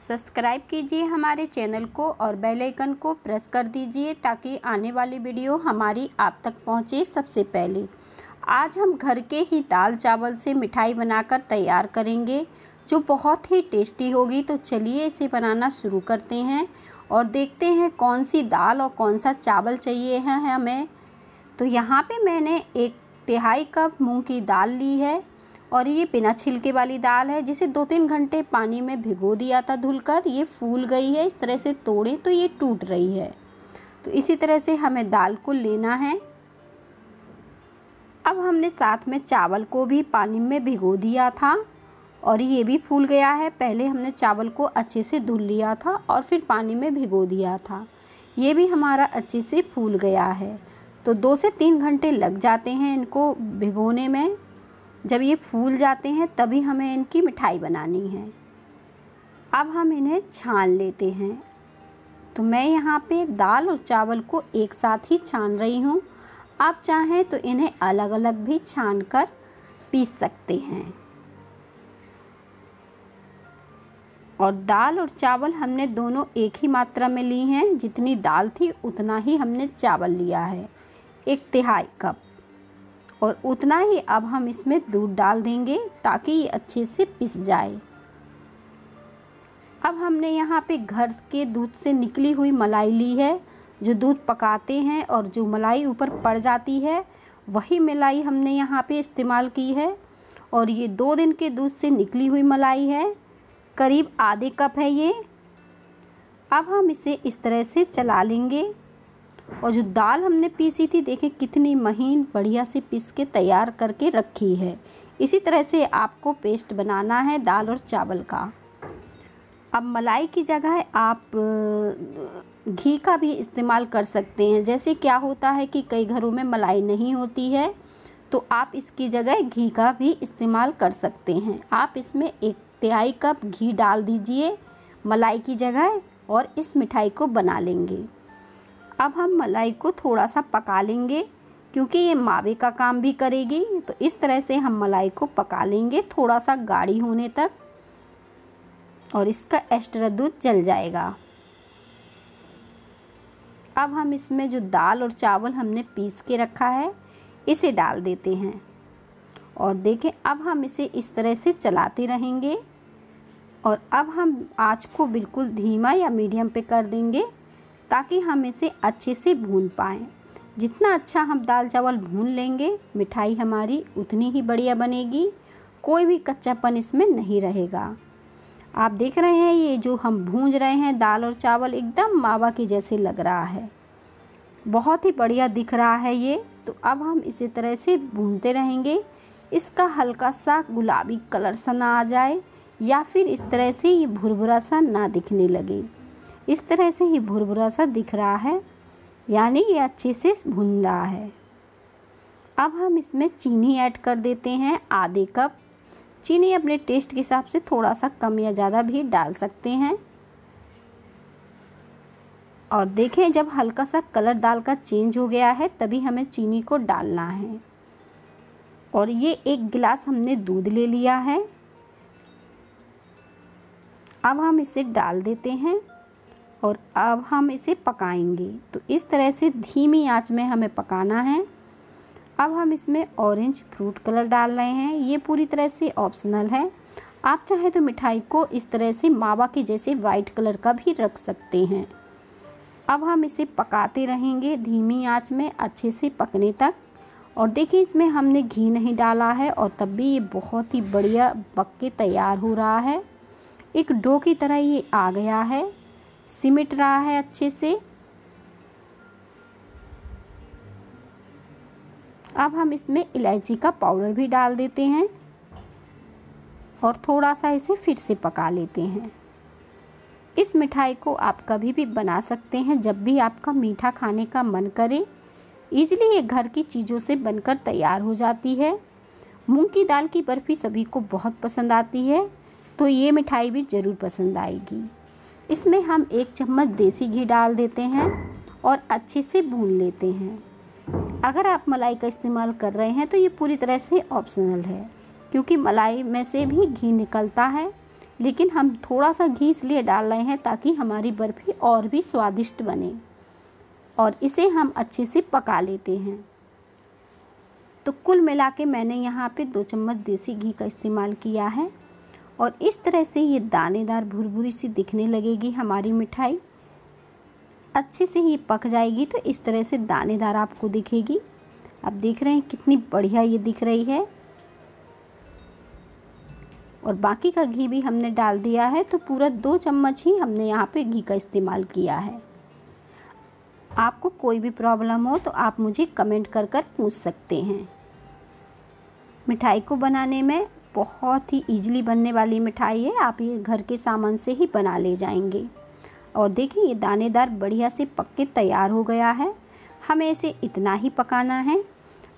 Subscribe कीजिए हमारे channel को और बेल आइकन को प्रेस कर दीजिए ताकि आने वाली वीडियो हमारी आप तक पहुंचे सबसे पहले। आज हम घर के ही दाल चावल से मिठाई बनाकर तैयार करेंगे जो बहुत ही टेस्टी होगी। तो चलिए इसे बनाना शुरू करते हैं और देखते हैं कौन सी दाल और कौन सा चावल चाहिए है हमें। तो यहाँ पे मैंने 1/3 कप मूंग की दाल ली है और ये बिना छिलके वाली दाल है जिसे 2-3 घंटे पानी में भिगो दिया था धुलकर। ये फूल गई है, इस तरह से तोड़ें तो ये टूट रही है। तो इसी तरह से हमें दाल को लेना है। अब हमने साथ में चावल को भी पानी में भिगो दिया था और ये भी फूल गया है। पहले हमने चावल को अच्छे से धुल लिया था और फिर पानी में भिगो दिया था। ये भी हमारा अच्छे से फूल गया है। तो 2 से 3 घंटे लग जाते हैं इनको भिगोने में। जब ये फूल जाते हैं तभी हमें इनकी मिठाई बनानी है। अब हम इन्हें छान लेते हैं। तो मैं यहाँ पे दाल और चावल को एक साथ ही छान रही हूँ। आप चाहें तो इन्हें अलग अलग भी छान कर पीस सकते हैं। और दाल और चावल हमने दोनों एक ही मात्रा में ली हैं। जितनी दाल थी उतना ही हमने चावल लिया है, 1/3 कप। और उतना ही अब हम इसमें दूध डाल देंगे ताकि ये अच्छे से पिस जाए। अब हमने यहाँ पे घर के दूध से निकली हुई मलाई ली है। जो दूध पकाते हैं और जो मलाई ऊपर पड़ जाती है वही मलाई हमने यहाँ पे इस्तेमाल की है। और ये 2 दिन के दूध से निकली हुई मलाई है, करीब आधे कप है ये। अब हम इसे इस तरह से चला लेंगे। और जो दाल हमने पीसी थी देखें कितनी महीन बढ़िया से पीस के तैयार करके रखी है। इसी तरह से आपको पेस्ट बनाना है दाल और चावल का। अब मलाई की जगह आप घी का भी इस्तेमाल कर सकते हैं। जैसे क्या होता है कि कई घरों में मलाई नहीं होती है तो आप इसकी जगह घी का भी इस्तेमाल कर सकते हैं। आप इसमें 1/3 कप घी डाल दीजिए मलाई की जगह और इस मिठाई को बना लेंगे। अब हम मलाई को थोड़ा सा पका लेंगे क्योंकि ये मावे का काम भी करेगी। तो इस तरह से हम मलाई को पका लेंगे थोड़ा सा गाढ़ी होने तक और इसका एक्स्ट्रा दूध जल जाएगा। अब हम इसमें जो दाल और चावल हमने पीस के रखा है इसे डाल देते हैं। और देखें अब हम इसे इस तरह से चलाते रहेंगे। और अब हम आँच को बिल्कुल धीमा या मीडियम पे कर देंगे ताकि हम इसे अच्छे से भून पाएँ। जितना अच्छा हम दाल चावल भून लेंगे मिठाई हमारी उतनी ही बढ़िया बनेगी। कोई भी कच्चापन इसमें नहीं रहेगा। आप देख रहे हैं ये जो हम भून रहे हैं दाल और चावल एकदम मावा के जैसे लग रहा है, बहुत ही बढ़िया दिख रहा है ये। तो अब हम इसी तरह से भूनते रहेंगे। इसका हल्का सा गुलाबी कलर सा ना आ जाए या फिर इस तरह से ये भुरभुरा सा ना दिखने लगे। इस तरह से ही भुरभुरा सा दिख रहा है, यानी ये अच्छे से भुन रहा है। अब हम इसमें चीनी ऐड कर देते हैं, आधे कप। चीनी अपने टेस्ट के हिसाब से थोड़ा सा कम या ज़्यादा भी डाल सकते हैं। और देखें जब हल्का सा कलर दाल का चेंज हो गया है तभी हमें चीनी को डालना है। और ये 1 गिलास हमने दूध ले लिया है। अब हम इसे डाल देते हैं और अब हम इसे पकाएंगे। तो इस तरह से धीमी आंच में हमें पकाना है। अब हम इसमें ऑरेंज फ्रूट कलर डाल रहे हैं। ये पूरी तरह से ऑप्शनल है। आप चाहें तो मिठाई को इस तरह से मावा के जैसे वाइट कलर का भी रख सकते हैं। अब हम इसे पकाते रहेंगे धीमी आंच में अच्छे से पकने तक। और देखिए इसमें हमने घी नहीं डाला है और तब भी ये बहुत ही बढ़िया पक के तैयार हो रहा है। एक डो की तरह ये आ गया है, सिमट रहा है अच्छे से। अब हम इसमें इलायची का पाउडर भी डाल देते हैं और थोड़ा सा इसे फिर से पका लेते हैं। इस मिठाई को आप कभी भी बना सकते हैं जब भी आपका मीठा खाने का मन करे। इजीली ये घर की चीज़ों से बनकर तैयार हो जाती है। मूंग की दाल की बर्फ़ी सभी को बहुत पसंद आती है तो ये मिठाई भी ज़रूर पसंद आएगी। इसमें हम 1 चम्मच देसी घी डाल देते हैं और अच्छे से भून लेते हैं। अगर आप मलाई का इस्तेमाल कर रहे हैं तो ये पूरी तरह से ऑप्शनल है क्योंकि मलाई में से भी घी निकलता है। लेकिन हम थोड़ा सा घी इसलिए डाल रहे हैं ताकि हमारी बर्फ़ी और भी स्वादिष्ट बने। और इसे हम अच्छे से पका लेते हैं। तो कुल मिला के मैंने यहाँ पे 2 चम्मच देसी घी का इस्तेमाल किया है और इस तरह से ये दानेदार भुरभुरी सी दिखने लगेगी हमारी मिठाई। अच्छे से ये पक जाएगी तो इस तरह से दानेदार आपको दिखेगी। आप देख रहे हैं कितनी बढ़िया ये दिख रही है। और बाकी का घी भी हमने डाल दिया है, तो पूरा 2 चम्मच ही हमने यहाँ पे घी का इस्तेमाल किया है। आपको कोई भी प्रॉब्लम हो तो आप मुझे कमेंट कर पूछ सकते हैं। मिठाई को बनाने में बहुत ही ईजिली बनने वाली मिठाई है। आप ये घर के सामान से ही बना ले जाएंगे। और देखिए ये दानेदार बढ़िया से पक के तैयार हो गया है। हमें इसे इतना ही पकाना है।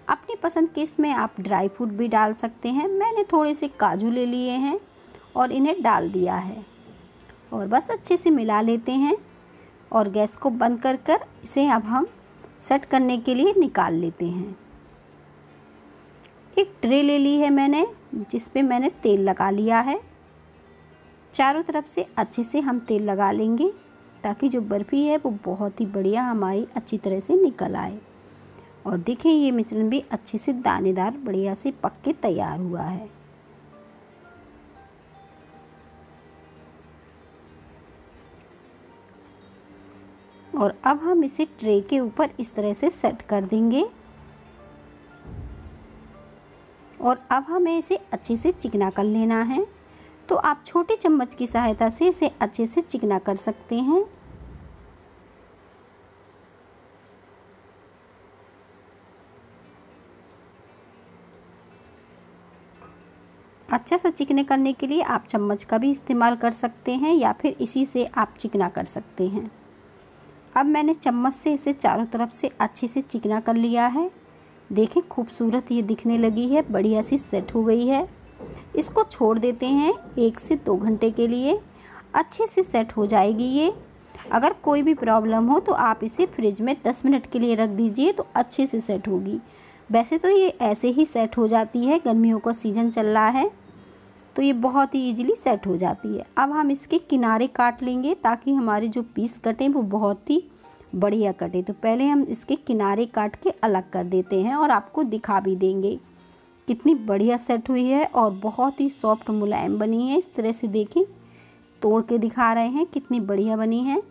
अपनी पसंद के इसमें आप ड्राई फ्रूट भी डाल सकते हैं। मैंने थोड़े से काजू ले लिए हैं और इन्हें डाल दिया है और बस अच्छे से मिला लेते हैं और गैस को बंद कर इसे अब हम सेट करने के लिए निकाल लेते हैं। एक ट्रे ले ली है मैंने, जिस पे मैंने तेल लगा लिया है। चारों तरफ से अच्छे से हम तेल लगा लेंगे ताकि जो बर्फ़ी है वो बहुत ही बढ़िया हमारी अच्छी तरह से निकल आए। और देखें ये मिश्रण भी अच्छे से दानेदार बढ़िया से पक के तैयार हुआ है। और अब हम इसे ट्रे के ऊपर इस तरह से सेट कर देंगे और अब हमें इसे अच्छे से चिकना कर लेना है। तो आप छोटे चम्मच की सहायता से इसे अच्छे से चिकना कर सकते हैं। अच्छा सा चिकने करने के लिए आप चम्मच का भी इस्तेमाल कर सकते हैं या फिर इसी से आप चिकना कर सकते हैं। अब मैंने चम्मच से इसे चारों तरफ से अच्छे से चिकना कर लिया है। देखें खूबसूरत ये दिखने लगी है, बढ़िया सी सेट हो गई है। इसको छोड़ देते हैं 1 से 2 घंटे के लिए, अच्छे से सेट हो जाएगी ये। अगर कोई भी प्रॉब्लम हो तो आप इसे फ्रिज में 10 मिनट के लिए रख दीजिए तो अच्छे से सेट होगी। वैसे तो ये ऐसे ही सेट हो जाती है, गर्मियों का सीज़न चल रहा है तो ये बहुत ही इजीली सेट हो जाती है। अब हम इसके किनारे काट लेंगे ताकि हमारे जो पीस कटें वो बहुत ही बढ़िया कटे। तो पहले हम इसके किनारे काट के अलग कर देते हैं और आपको दिखा भी देंगे कितनी बढ़िया सेट हुई है और बहुत ही सॉफ्ट मुलायम बनी है। इस तरह से देखें, तोड़ के दिखा रहे हैं कितनी बढ़िया बनी है।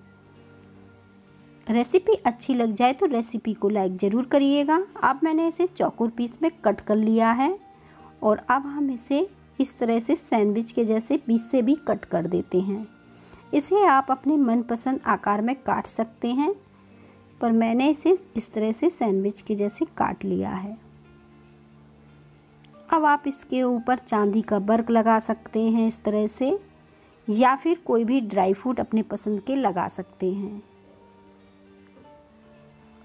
रेसिपी अच्छी लग जाए तो रेसिपी को लाइक ज़रूर करिएगा। अब मैंने इसे चौकोर पीस में कट कर लिया है और अब हम इसे इस तरह से सैंडविच के जैसे पीस से भी कट कर देते हैं। इसे आप अपने मनपसंद आकार में काट सकते हैं, पर मैंने इसे इस तरह से सैंडविच के जैसे काट लिया है। अब आप इसके ऊपर चांदी का वर्क लगा सकते हैं इस तरह से, या फिर कोई भी ड्राई फ्रूट अपने पसंद के लगा सकते हैं।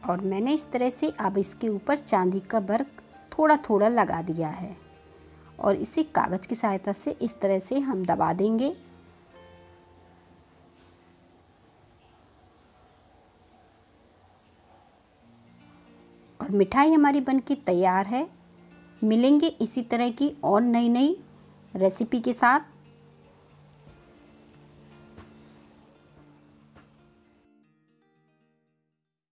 और मैंने इस तरह से अब इसके ऊपर चांदी का वर्क थोड़ा थोड़ा लगा दिया है और इसे कागज़ की सहायता से इस तरह से हम दबा देंगे। और मिठाई हमारी बनके तैयार है। मिलेंगे इसी तरह की और नई नई रेसिपी के साथ।